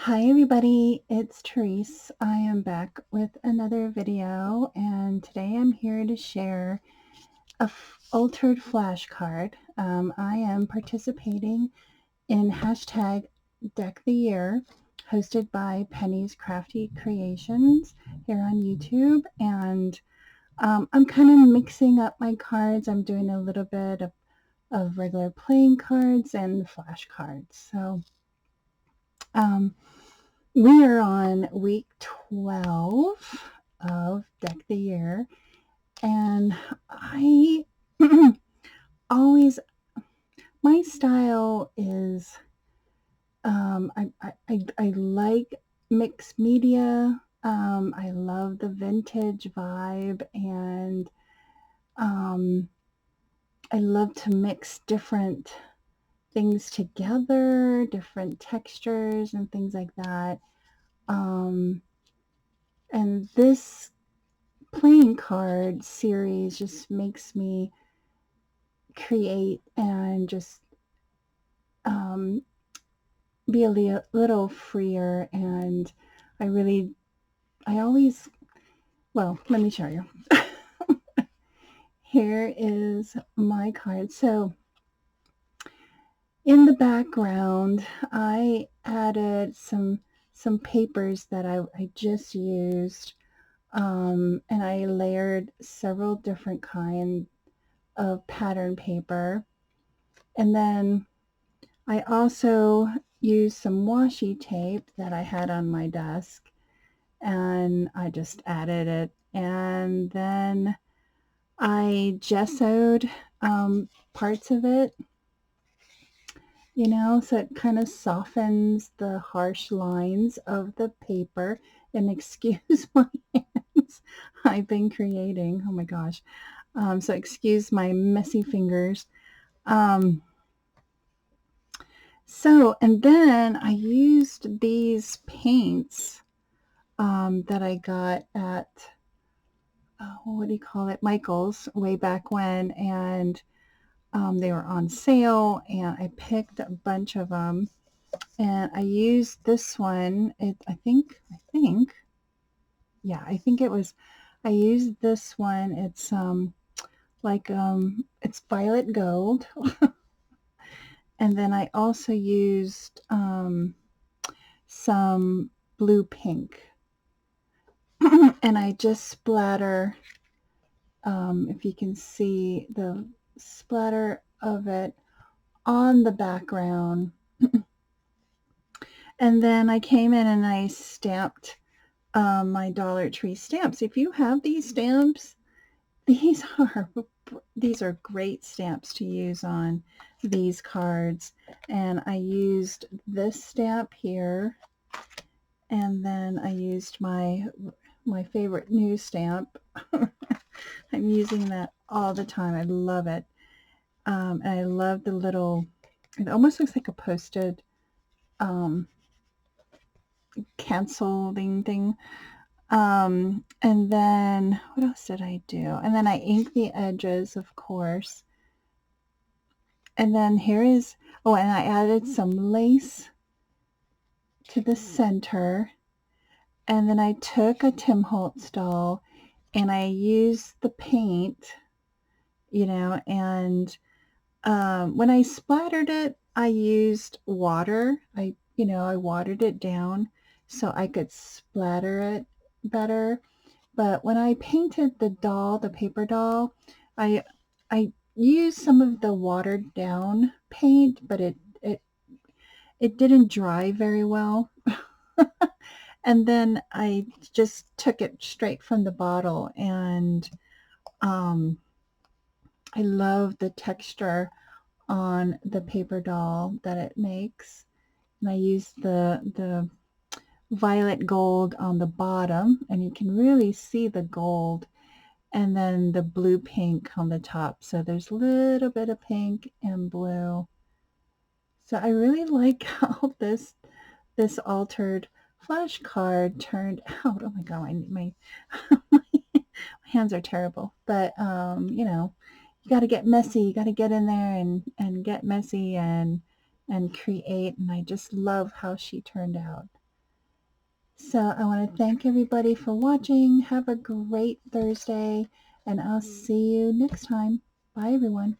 Hi everybody, it's Tereese. I am back with another video, and today I'm here to share a altered flashcard. I am participating in hashtag Deck the Year, hosted by Penny's Crafty Creations here on YouTube, and I'm kind of mixing up my cards. I'm doing a little bit of regular playing cards and flashcards. So um, we are on week 12 of Deck the Year, and I always, my style is, I like mixed media. I love the vintage vibe, and I love to mix different things together, different textures and things like that. And this playing card series just makes me create and just um, be a little freer. And I always, well, let me show you. Here is my card. So in the background, I added some papers that I just used, and I layered several different kinds of pattern paper. And then I also used some washi tape that I had on my desk, and I just added it. And then I gessoed parts of it, so it kind of softens the harsh lines of the paper. And excuse my hands, I've been creating, oh my gosh. So excuse my messy fingers. And then I used these paints that I got at, what do you call it, Michael's way back when, and they were on sale, and I picked a bunch of them, and I used this one. I think, yeah, I think it was, I used this one. It's it's violet gold. And then I also used some blue pink. And I just splatter, if you can see the splatter of it on the background. And then I came in and I stamped my Dollar Tree stamps. If you have these stamps, these are great stamps to use on these cards. And I used this stamp here, and then I used my favorite new stamp. I'm using that all the time. I love it. And I love the little, it almost looks like a posted canceling thing. And then what else did I do? And then I inked the edges, of course. And then here is, oh, and I added some lace to the center. And then I took a Tim Holtz doll and I used the paint, and when I splattered it, I used water. I watered it down so I could splatter it better. But when I painted the doll, the paper doll, I used some of the watered down paint, but it didn't dry very well. And then I just took it straight from the bottle, and I love the texture on the paper doll that it makes. And I used the violet gold on the bottom, and you can really see the gold, and then the blue pink on the top. So there's a little bit of pink and blue. So I really like how this altered flashcard turned out. Oh my god, my hands are terrible. But you got to get messy. You got to get in there and get messy and create. And I just love how she turned out. So I want to thank everybody for watching. Have a great Thursday, and I'll see you next time. Bye, everyone.